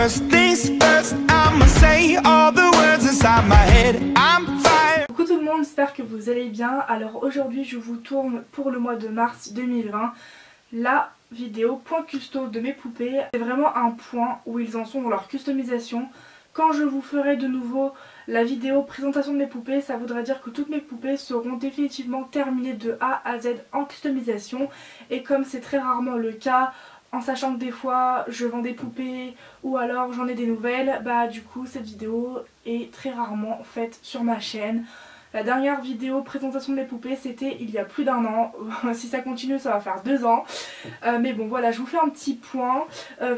First things first, I'ma say all the words inside my head. I'm fine. Coucou tout le monde, j'espère que vous allez bien. Alors aujourd'hui je vous tourne pour le mois de mars 2020 la vidéo point custo de mes poupées. C'est vraiment un point où ils en sont dans leur customisation. Quand je vous ferai de nouveau la vidéo présentation de mes poupées, ça voudra dire que toutes mes poupées seront définitivement terminées de A à Z en customisation. Et comme c'est très rarement le cas, en sachant que des fois je vends des poupées ou alors j'en ai des nouvelles, bah du coup cette vidéo est très rarement faite sur ma chaîne. La dernière vidéo présentation de mes poupées c'était il y a plus d'un an. Si ça continue ça va faire 2 ans. Mais bon voilà, je vous fais un petit point.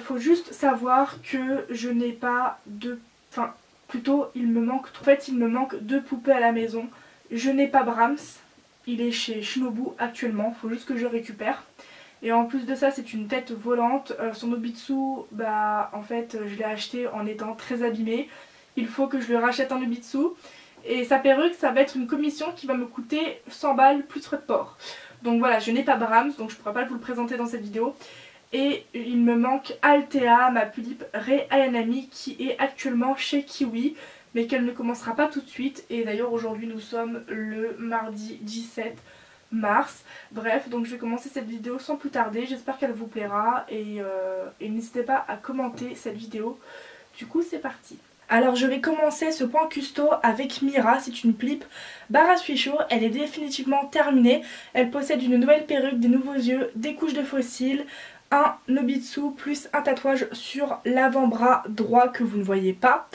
Faut juste savoir que je n'ai pas de... Enfin plutôt il me manque... En fait il me manque 2 poupées à la maison. Je n'ai pas Brahms. Il est chez Shinobu actuellement. Faut juste que je récupère. Et en plus de ça c'est une tête volante. Son Nobitsu, bah en fait je l'ai acheté en étant très abîmé. Il faut que je lui rachète un Nobitsu. Et sa perruque ça va être une commission qui va me coûter 100 balles plus frais de port. Donc voilà, je n'ai pas Brahms donc je ne pourrai pas vous le présenter dans cette vidéo. Et il me manque Althea, ma Pulippe Rei Ayanami qui est actuellement chez Kiwi. Mais qu'elle ne commencera pas tout de suite. Et d'ailleurs aujourd'hui nous sommes le mardi 17 mars. Bref, donc je vais commencer cette vidéo sans plus tarder. J'espère qu'elle vous plaira. Et n'hésitez pas à commenter cette vidéo. Du coup c'est parti. Alors je vais commencer ce point custo avec Mira, c'est une Pulippe Barashuisho, elle est définitivement terminée. Elle possède une nouvelle perruque, des nouveaux yeux, des couches de fossiles, un Nobitsu plus un tatouage sur l'avant-bras droit que vous ne voyez pas.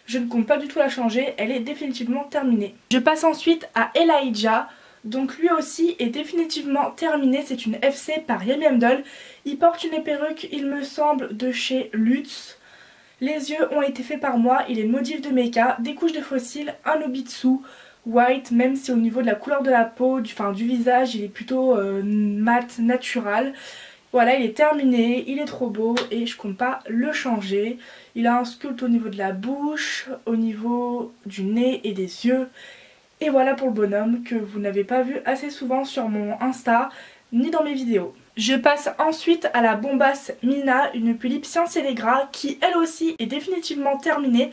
Je ne compte pas du tout la changer, elle est définitivement terminée. Je passe ensuite à Elijah. Donc lui aussi est définitivement terminé, c'est une FC par Yami Doll. Il porte une perruque, il me semble, de chez Lutz. Les yeux ont été faits par moi, il est modif de mecha, des couches de fossiles, un Nobitsu white, même si au niveau de la couleur de la peau, du visage, il est plutôt mat, natural. Voilà, il est terminé, il est trop beau et je compte pas le changer. Il a un sculpte au niveau de la bouche, au niveau du nez et des yeux. Et voilà pour le bonhomme que vous n'avez pas vu assez souvent sur mon Insta ni dans mes vidéos. Je passe ensuite à la bombasse Mina, une Pulippe Ciencellegra qui elle aussi est définitivement terminée.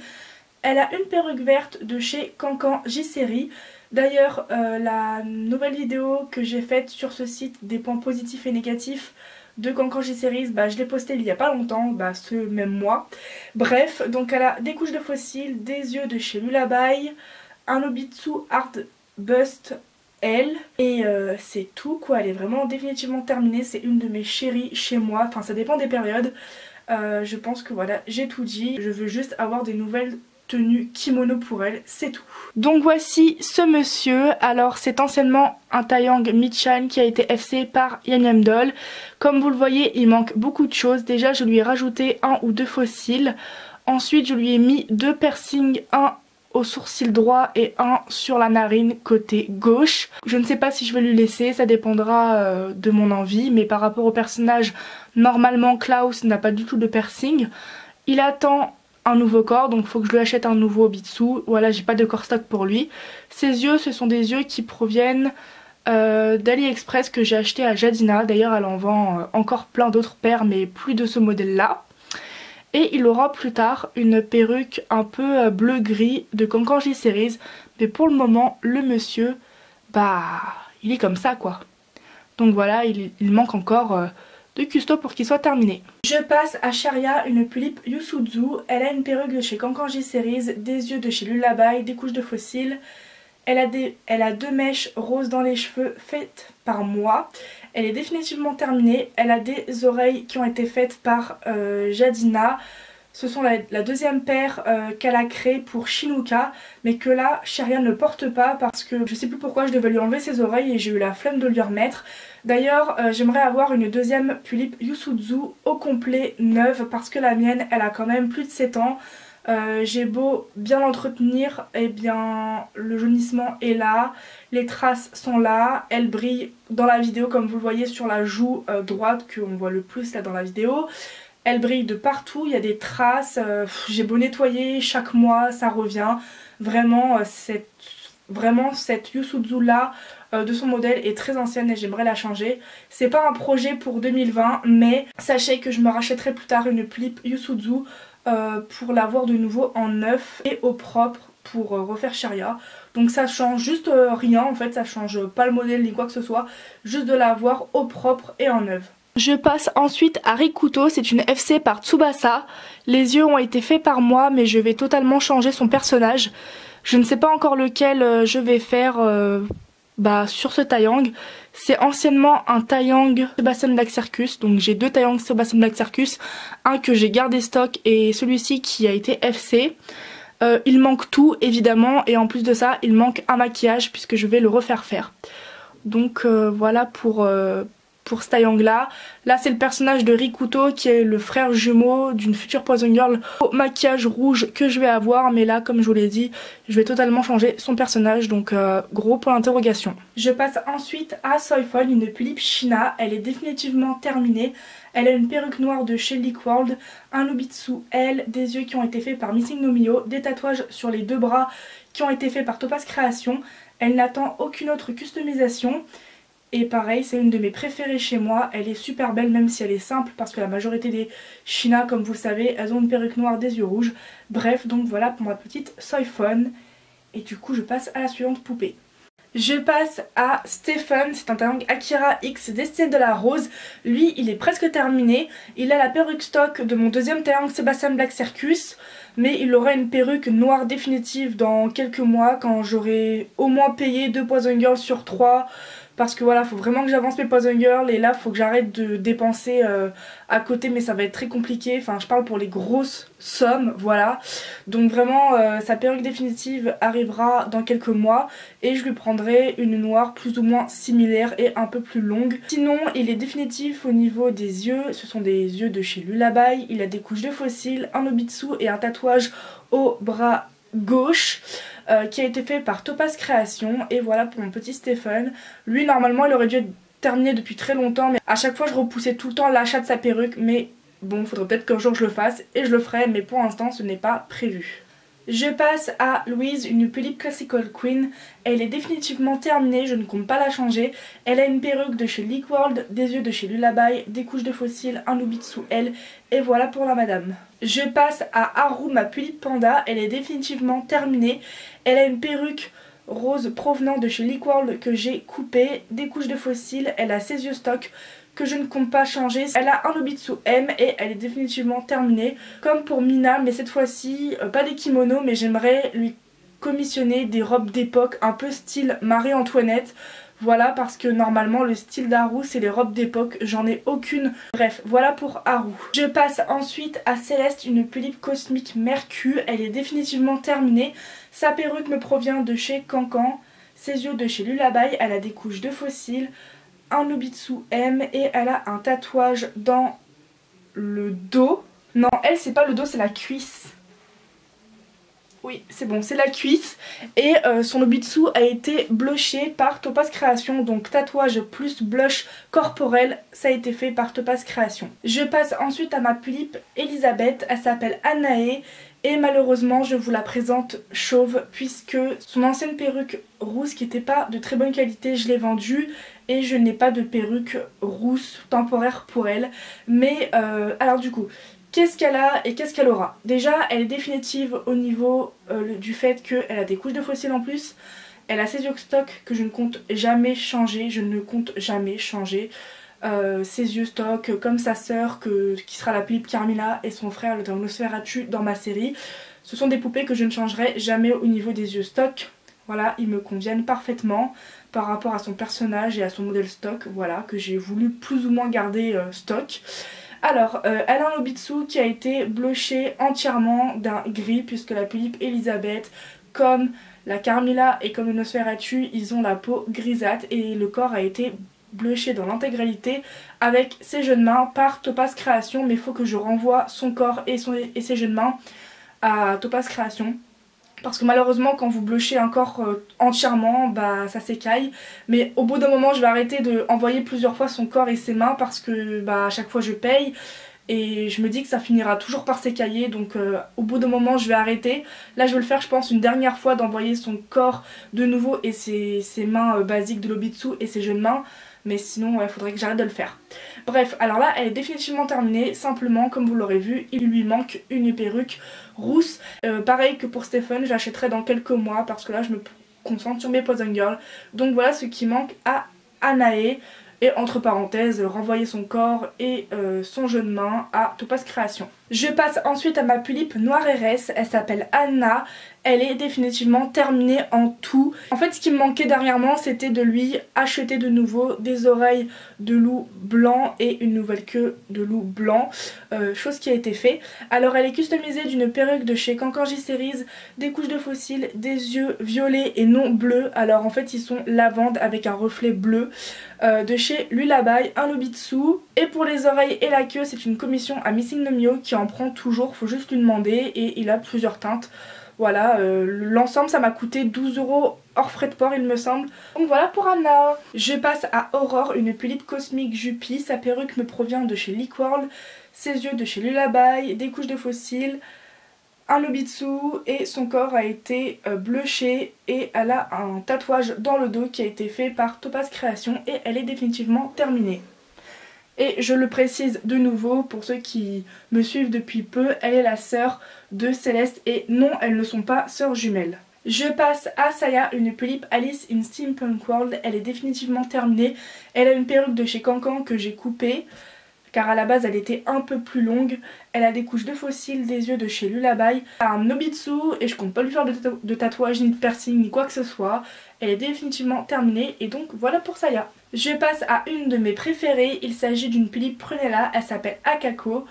Elle a une perruque verte de chez Cancan J-Série. D'ailleurs la nouvelle vidéo que j'ai faite sur ce site des points positifs et négatifs de Cancan J-Series, bah, je l'ai postée il y a pas longtemps, bah, ce même mois. Bref, donc elle a des couches de fossiles, des yeux de chez Lullaby, un Nobitsu Hard Bust elle et c'est tout quoi, elle est vraiment définitivement terminée, c'est une de mes chéries chez moi, enfin ça dépend des périodes. Je pense que voilà, j'ai tout dit, je veux juste avoir des nouvelles tenues kimono pour elle, c'est tout. Donc voici ce monsieur, alors c'est anciennement un Taeyang Michan qui a été FC par Yami Doll. Comme vous le voyez il manque beaucoup de choses, déjà je lui ai rajouté 1 ou 2 fossiles, ensuite je lui ai mis 2 piercings, un au sourcil droit et un sur la narine côté gauche. Je ne sais pas si je vais lui laisser, ça dépendra de mon envie, mais par rapport au personnage, normalement Klaus n'a pas du tout de piercing. Il attend un nouveau corps, donc il faut que je lui achète un nouveau Bitsu. Voilà, j'ai pas de corps stock pour lui. Ses yeux, ce sont des yeux qui proviennent d'AliExpress que j'ai acheté à Jadina. D'ailleurs elle en vend encore plein d'autres paires, mais plus de ce modèle là. Et il aura plus tard une perruque un peu bleu-gris de Cancan J-Series. Mais pour le moment, le monsieur, bah, il est comme ça quoi. Donc voilà, il manque encore de custo pour qu'il soit terminé. Je passe à Sharia, une Pulippe Yusuzu. Elle a une perruque de chez Cancan J-Series, des yeux de chez Lullaby, des couches de fossiles. Elle a 2 mèches roses dans les cheveux faites par moi. Elle est définitivement terminée. Elle a des oreilles qui ont été faites par Jadina. Ce sont la deuxième paire qu'elle a créée pour Shinuka. Mais que là, Sharia ne porte pas parce que je sais plus pourquoi je devais lui enlever ses oreilles et j'ai eu la flemme de lui remettre. D'ailleurs, j'aimerais avoir une deuxième Pulippe Yusuzu au complet neuve parce que la mienne, elle a quand même plus de 7 ans. J'ai beau bien l'entretenir, et bien le jaunissement est là, les traces sont là, elle brille dans la vidéo comme vous le voyez sur la joue droite qu'on voit le plus là dans la vidéo. Elle brille de partout, il y a des traces, j'ai beau nettoyer chaque mois, ça revient. Vraiment vraiment cette Yusuzu là de son modèle est très ancienne et j'aimerais la changer. C'est pas un projet pour 2020, mais sachez que je me rachèterai plus tard une Philips Yusuzu pour l'avoir de nouveau en neuf et au propre pour refaire Sharia. Donc ça change juste rien en fait, ça change pas le modèle ni quoi que ce soit, juste de l'avoir au propre et en neuf. Je passe ensuite à Rikuto, c'est une FC par Tsubasa. Les yeux ont été faits par moi mais je vais totalement changer son personnage. Je ne sais pas encore lequel je vais faire sur ce Taeyang. C'est anciennement un Taeyang Sebastian Black Circus, donc j'ai deux Taeyang Sebastian Black Circus, un que j'ai gardé stock et celui-ci qui a été FC. Il manque tout évidemment et en plus de ça il manque un maquillage puisque je vais le refaire faire. Donc voilà pour ce Taeyang là. Là c'est le personnage de Rikuto qui est le frère jumeau d'une future Poison Girl au maquillage rouge que je vais avoir, mais là comme je vous l'ai dit je vais totalement changer son personnage, donc gros point d'interrogation. Je passe ensuite à Soifon, une Philips China, elle est définitivement terminée. Elle a une perruque noire de chez Leak World, un Nobitsu L, des yeux qui ont été faits par Missing no Mio, des tatouages sur les deux bras qui ont été faits par Topaz Création. Elle n'attend aucune autre customisation. Et pareil, c'est une de mes préférées chez moi. Elle est super belle même si elle est simple parce que la majorité des China, comme vous le savez, elles ont une perruque noire, des yeux rouges. Bref, donc voilà pour ma petite Soifon. Et du coup, je passe à la suivante poupée. Je passe à Stephen, c'est un Taeyang Akira X Destinée de la Rose. Lui, il est presque terminé. Il a la perruque stock de mon deuxième Taeyang Sebastian Black Circus. Mais il aura une perruque noire définitive dans quelques mois quand j'aurai au moins payé 2 Poison Girls sur 3. Parce que voilà, faut vraiment que j'avance mes Poison Girls et là faut que j'arrête de dépenser à côté, mais ça va être très compliqué. Enfin, je parle pour les grosses sommes, voilà. Donc vraiment, sa perruque définitive arrivera dans quelques mois et je lui prendrai une noire plus ou moins similaire et un peu plus longue. Sinon, il est définitif au niveau des yeux. Ce sont des yeux de chez Lullaby. Il a des couches de fossiles, un Nobitsu et un tatouage au bras gauche. Qui a été fait par Topaz Création. Et voilà pour mon petit Stephen. Lui normalement il aurait dû être terminé depuis très longtemps, mais à chaque fois je repoussais tout le temps l'achat de sa perruque. Mais bon, il faudrait peut-être qu'un jour je le fasse et je le ferai, mais pour l'instant ce n'est pas prévu. Je passe à Louise, une Philips Classical Queen. Elle est définitivement terminée, je ne compte pas la changer. Elle a une perruque de chez Leak World, des yeux de chez Lullaby, des couches de fossiles, un Nobitsu L. Et voilà pour la madame. Je passe à Haru, ma Philips Panda. Elle est définitivement terminée. Elle a une perruque rose provenant de chez Leak World que j'ai coupée, des couches de fossiles. Elle a ses yeux stock que je ne compte pas changer. Elle a un Nobitsu M et elle est définitivement terminée. Comme pour Mina, mais cette fois-ci, pas des kimonos, mais j'aimerais lui commissionner des robes d'époque un peu style Marie-Antoinette. Voilà, parce que normalement le style d'Haru c'est les robes d'époque, j'en ai aucune. Bref, voilà pour Haru. Je passe ensuite à Céleste, une Philips Cosmic Mercure. Elle est définitivement terminée. Sa perruque me provient de chez Cancan, ses yeux de chez Lullaby. Elle a des couches de fossiles, un Nobitsu M et elle a un tatouage dans le dos. Non, elle c'est pas le dos, c'est la cuisse. Oui, c'est bon, c'est la cuisse. Et son Nobitsu a été blushé par Topaz Création. Donc tatouage plus blush corporel, ça a été fait par Topaz Création. Je passe ensuite à ma Philips Elisabeth. Elle s'appelle Anae. Et malheureusement, je vous la présente chauve puisque son ancienne perruque rousse qui n'était pas de très bonne qualité, je l'ai vendue. Et je n'ai pas de perruque rousse temporaire pour elle. Mais alors du coup... qu'est-ce qu'elle a et qu'est-ce qu'elle aura? Déjà, elle est définitive au niveau du fait qu'elle a des couches de fossiles en plus. Elle a ses yeux stock que je ne compte jamais changer. Je ne compte jamais changer. Ses yeux stock comme sa sœur qui sera la Philips Carmilla et son frère le Nosferatu dans ma série. Ce sont des poupées que je ne changerai jamais au niveau des yeux stock. Voilà, ils me conviennent parfaitement par rapport à son personnage et à son modèle stock. Voilà, que j'ai voulu plus ou moins garder stock. Alors, elle a un Nobitsu qui a été blushé entièrement d'un gris puisque la Philips Elisabeth, comme la Carmilla et comme le Nosferatu, ils ont la peau grisâtre et le corps a été blushé dans l'intégralité avec ses jeunes mains par Topaz Création. Mais il faut que je renvoie son corps et ses jeunes mains à Topaz Création. Parce que malheureusement quand vous blushez un corps entièrement, bah ça s'écaille. Mais au bout d'un moment je vais arrêter d'envoyer plusieurs fois son corps et ses mains parce que bah à chaque fois je paye. et je me dis que ça finira toujours par s'écailler, donc au bout d'un moment je vais arrêter. Là je vais le faire je pense une dernière fois, d'envoyer son corps de nouveau et ses mains basiques de l'Obitsu et ses jeunes mains, mais sinon il faudrait que j'arrête de le faire. Bref, alors là elle est définitivement terminée, simplement comme vous l'aurez vu il lui manque une perruque rousse. Pareil que pour Stephen, j'achèterai dans quelques mois parce que là je me concentre sur mes Poison Girls. Donc voilà ce qui manque à Anae. Et entre parenthèses, renvoyer son corps et son jeu de main à Topaz Création. Je passe ensuite à ma Pulipe Noire RS, elle s'appelle Anna. Elle est définitivement terminée en tout. En fait ce qui me manquait dernièrement c'était de lui acheter de nouveau des oreilles de loup blanc et une nouvelle queue de loup blanc, chose qui a été fait. Alors elle est customisée d'une perruque de chez Kankanji Series, des couches de fossiles, des yeux violets et non bleus. Alors en fait ils sont lavande avec un reflet bleu, de chez Lullaby, un Lobitsu. Et pour les oreilles et la queue c'est une commission à Missing no Mio qui en prend toujours, faut juste lui demander, et il a plusieurs teintes. Voilà, l'ensemble ça m'a coûté 12 € hors frais de port il me semble. Donc voilà pour Anna. Je passe à Aurore, une Pulipe cosmique Jupi. Sa perruque me provient de chez Lickworld, ses yeux de chez Lullaby, des couches de fossiles, un Lobitsu et son corps a été blushé et elle a un tatouage dans le dos qui a été fait par Topaz Création et elle est définitivement terminée. Et je le précise de nouveau pour ceux qui me suivent depuis peu, elle est la sœur de Céleste et non, elles ne sont pas sœurs jumelles. Je passe à Saya, une Pulipe Alice in Steampunk World. Elle est définitivement terminée. Elle a une perruque de chez Cancan que j'ai coupée car à la base elle était un peu plus longue. Elle a des couches de fossiles, des yeux de chez Lullaby, un Nobitsu et je compte pas lui faire de tatouage ni de piercing ni quoi que ce soit. Elle est définitivement terminée et donc voilà pour Saya. Je passe à une de mes préférées, il s'agit d'une Pulipe Prunella, elle s'appelle Akako.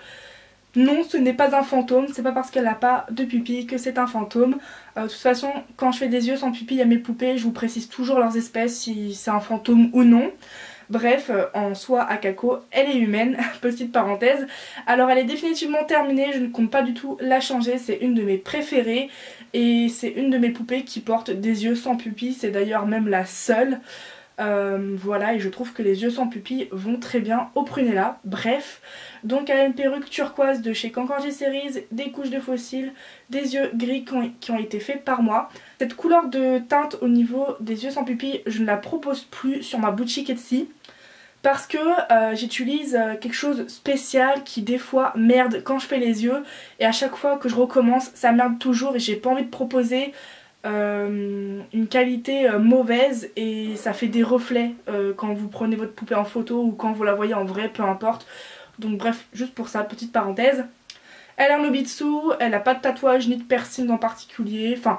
Non, ce n'est pas un fantôme, c'est pas parce qu'elle n'a pas de pupille que c'est un fantôme. De toute façon, quand je fais des yeux sans pupille à mes poupées, je vous précise toujours leurs espèces, si c'est un fantôme ou non. Bref, en soi, Akako, elle est humaine, petite parenthèse. Alors elle est définitivement terminée, je ne compte pas du tout la changer, c'est une de mes préférées. Et c'est une de mes poupées qui porte des yeux sans pupille, c'est d'ailleurs même la seule. Voilà, et je trouve que les yeux sans pupille vont très bien au Prunella. Bref, donc elle a une perruque turquoise de chez Kankanji Series, des couches de fossiles, des yeux gris qui ont été faits par moi. Cette couleur de teinte au niveau des yeux sans pupille, je ne la propose plus sur ma boutique Etsy parce que j'utilise quelque chose spécial qui des fois merde quand je fais les yeux et à chaque fois que je recommence ça merde toujours et j'ai pas envie de proposer une qualité mauvaise et ça fait des reflets quand vous prenez votre poupée en photo ou quand vous la voyez en vrai, peu importe. Donc bref, juste pour ça, petite parenthèse. Elle a un Nobitsu, elle n'a pas de tatouage ni de piercing en particulier. Enfin,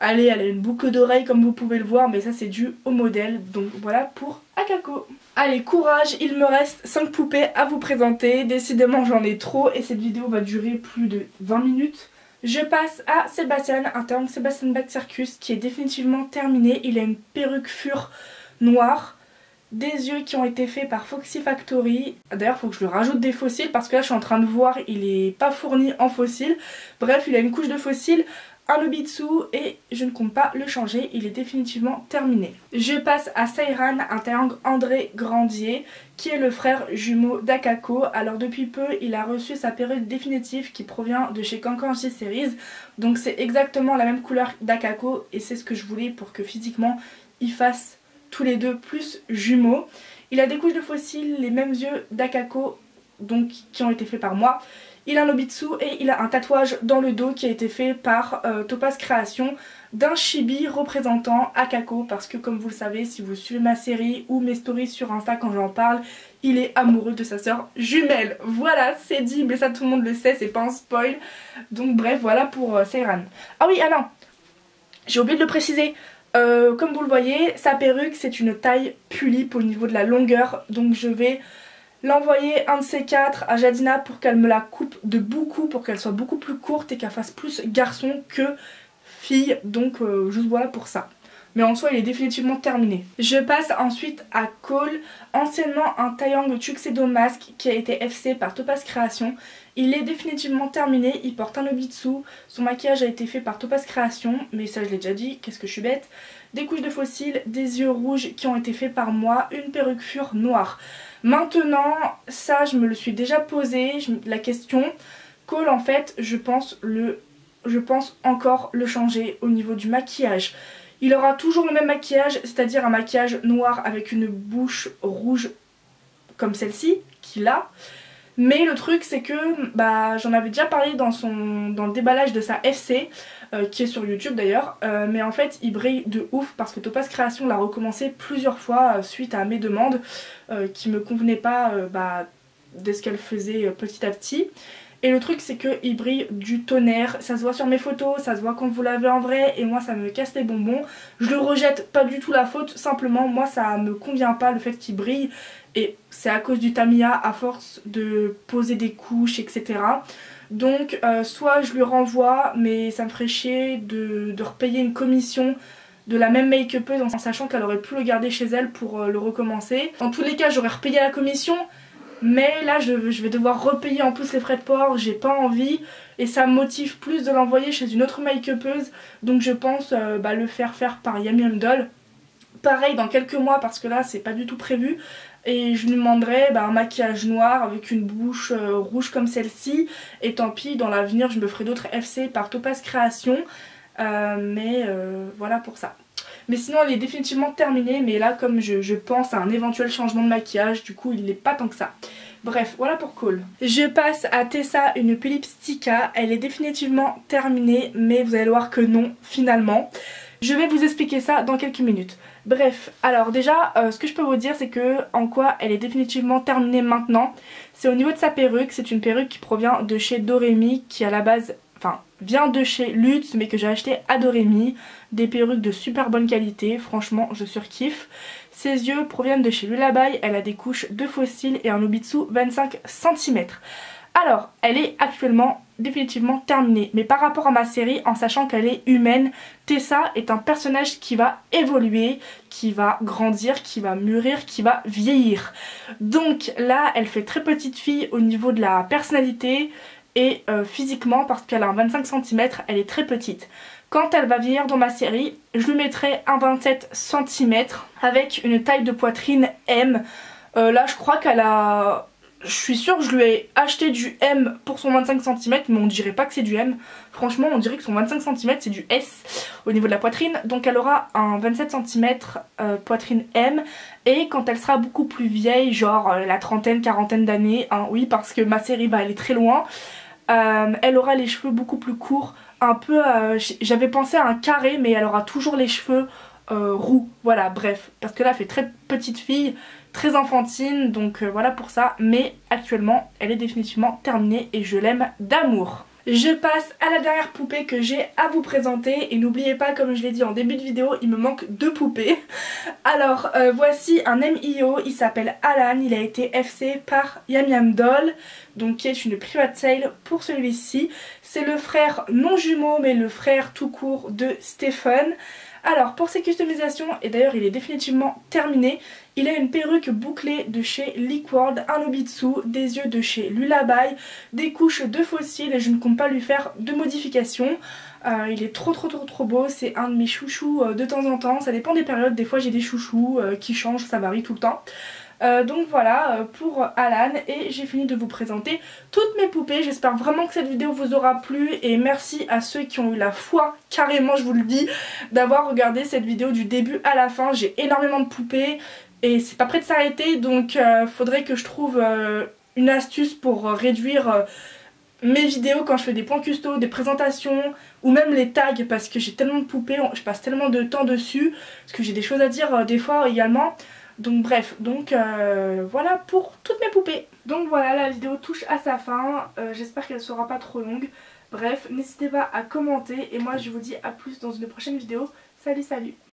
allez, elle a une boucle d'oreille comme vous pouvez le voir, mais ça c'est dû au modèle. Donc voilà pour Akako. Allez, courage, il me reste 5 poupées à vous présenter. Décidément j'en ai trop et cette vidéo va durer plus de 20 minutes. Je passe à Sébastien, un Tank Sebastian Bach Circus qui est définitivement terminé. Il a une perruque fur noire, des yeux qui ont été faits par Foxy Factory. D'ailleurs il faut que je lui rajoute des fossiles parce que là je suis en train de voir, il est pas fourni en fossiles. Bref, il a une couche de fossiles, un Lobitsu et je ne compte pas le changer, il est définitivement terminé. Je passe à Seiran, un triangle André Grandier qui est le frère jumeau d'Akako. Alors depuis peu il a reçu sa perruque définitive qui provient de chez Kankanji Series. Donc c'est exactement la même couleur d'Akako et c'est ce que je voulais pour que physiquement ils fassent tous les deux plus jumeaux. Il a des couches de fossiles, les mêmes yeux d'Akako donc qui ont été faits par moi. Il a un Lobitsu et il a un tatouage dans le dos qui a été fait par Topaz Création d'un chibi représentant Akako parce que comme vous le savez, si vous suivez ma série ou mes stories sur Insta quand j'en parle, il est amoureux de sa sœur jumelle. Voilà, c'est dit, mais ça tout le monde le sait, c'est pas un spoil. Donc bref, voilà pour Seiran. Ah oui, ah non, j'ai oublié de le préciser. Comme vous le voyez, sa perruque c'est une taille Pulipe au niveau de la longueur, donc je vais l'envoyer un de ces quatre à Jadina pour qu'elle me la coupe de beaucoup, pour qu'elle soit beaucoup plus courte et qu'elle fasse plus garçon que fille, donc juste voilà pour ça. mais en soi il est définitivement terminé. Je passe ensuite à Cole, anciennement un Taeyang Tuxedo Mask qui a été FC par Topaz Création. Il est définitivement terminé, il porte un Nobitsu, son maquillage a été fait par Topaz Création, mais ça je l'ai déjà dit, qu'est-ce que je suis bête. Des couches de fossiles, des yeux rouges qui ont été faits par moi, une perruque fure noire. Maintenant, ça je me le suis déjà posé, la question. Cole en fait, je pense encore le changer au niveau du maquillage. Il aura toujours le même maquillage, c'est-à-dire un maquillage noir avec une bouche rouge comme celle-ci, qu'il a. Mais le truc c'est que j'en avais déjà parlé dans le déballage de sa FC, qui est sur YouTube d'ailleurs, mais en fait il brille de ouf parce que Topaz Création l'a recommencé plusieurs fois suite à mes demandes qui me convenaient pas de ce qu'elle faisait petit à petit. Et le truc c'est qu'il brille du tonnerre, ça se voit sur mes photos, ça se voit quand vous l'avez en vrai et moi ça me casse les bonbons. Je le rejette pas du tout la faute, simplement moi ça me convient pas le fait qu'il brille et c'est à cause du Tamiya à force de poser des couches etc. Donc soit je lui renvoie mais ça me ferait chier de repayer une commission de la même make-upeuse en sachant qu'elle aurait pu le garder chez elle pour le recommencer. Dans tous les cas j'aurais repayé la commission. Mais là je vais devoir repayer en plus les frais de port, j'ai pas envie et ça me motive plus de l'envoyer chez une autre make-upeuse. Donc je pense le faire par Yam Yam Doll. Pareil dans quelques mois parce que là c'est pas du tout prévu. Et je lui demanderai un maquillage noir avec une bouche rouge comme celle-ci. Et tant pis, dans l'avenir je me ferai d'autres FC par Topaz Création. Voilà pour ça. Mais sinon elle est définitivement terminée, mais là comme je pense à un éventuel changement de maquillage, du coup il n'est pas tant que ça. Bref, voilà pour Cole. Je passe à Tessa, une Pelipstica. Elle est définitivement terminée, mais vous allez voir que non, finalement. Je vais vous expliquer ça dans quelques minutes. Bref, alors déjà, ce que je peux vous dire, c'est que en quoi elle est définitivement terminée maintenant. C'est au niveau de sa perruque, c'est une perruque qui provient de chez Doremi, qui à la base... vient de chez Lutz mais que j'ai acheté à Doremi. Des perruques de super bonne qualité, franchement je surkiffe. Ses yeux proviennent de chez Lullaby, elle a des couches de fossiles et un Nobitsu 25 cm. Alors elle est actuellement définitivement terminée, mais par rapport à ma série, en sachant qu'elle est humaine, Tessa est un personnage qui va évoluer, qui va grandir, qui va mûrir, qui va vieillir. Donc là elle fait très petite fille au niveau de la personnalité et physiquement parce qu'elle a un 25 cm, elle est très petite. Quand elle va vieillir dans ma série, je lui mettrai un 27 cm avec une taille de poitrine M. Là je crois qu'elle a... Je suis sûre que je lui ai acheté du M pour son 25 cm, mais on dirait pas que c'est du M. Franchement on dirait que son 25 cm c'est du S au niveau de la poitrine. Donc elle aura un 27 cm poitrine M. Et quand elle sera beaucoup plus vieille, genre la trentaine, quarantaine d'années, hein, oui parce que ma série va aller très loin, elle aura les cheveux beaucoup plus courts, un peu, j'avais pensé à un carré mais elle aura toujours les cheveux roux, voilà bref, parce que là elle fait très petite fille, très enfantine, donc voilà pour ça, mais actuellement elle est définitivement terminée et je l'aime d'amour. Je passe à la dernière poupée que j'ai à vous présenter et n'oubliez pas, comme je l'ai dit en début de vidéo, il me manque 2 poupées. Alors voici un MIO, il s'appelle Alan, il a été FC par Yam Yam Doll, donc qui est une private sale pour celui-ci. C'est le frère non jumeau mais le frère tout court de Stephen. Alors pour ses customisations, et d'ailleurs il est définitivement terminé, il a une perruque bouclée de chez Liquid, un Nobitsu, des yeux de chez Lullaby, des couches de fossiles et je ne compte pas lui faire de modifications. Il est trop beau, c'est un de mes chouchous de temps en temps, ça dépend des périodes, des fois j'ai des chouchous qui changent, ça varie tout le temps. Donc voilà pour Alan et j'ai fini de vous présenter toutes mes poupées. J'espère vraiment que cette vidéo vous aura plu et merci à ceux qui ont eu la foi, carrément je vous le dis, d'avoir regardé cette vidéo du début à la fin. J'ai énormément de poupées et c'est pas prêt de s'arrêter, donc faudrait que je trouve une astuce pour réduire mes vidéos quand je fais des points custo, des présentations ou même les tags, parce que j'ai tellement de poupées, je passe tellement de temps dessus, parce que j'ai des choses à dire des fois également. Donc bref, voilà pour toutes mes poupées. Donc voilà, la vidéo touche à sa fin, j'espère qu'elle sera pas trop longue. Bref, n'hésitez pas à commenter et moi je vous dis à plus dans une prochaine vidéo. Salut!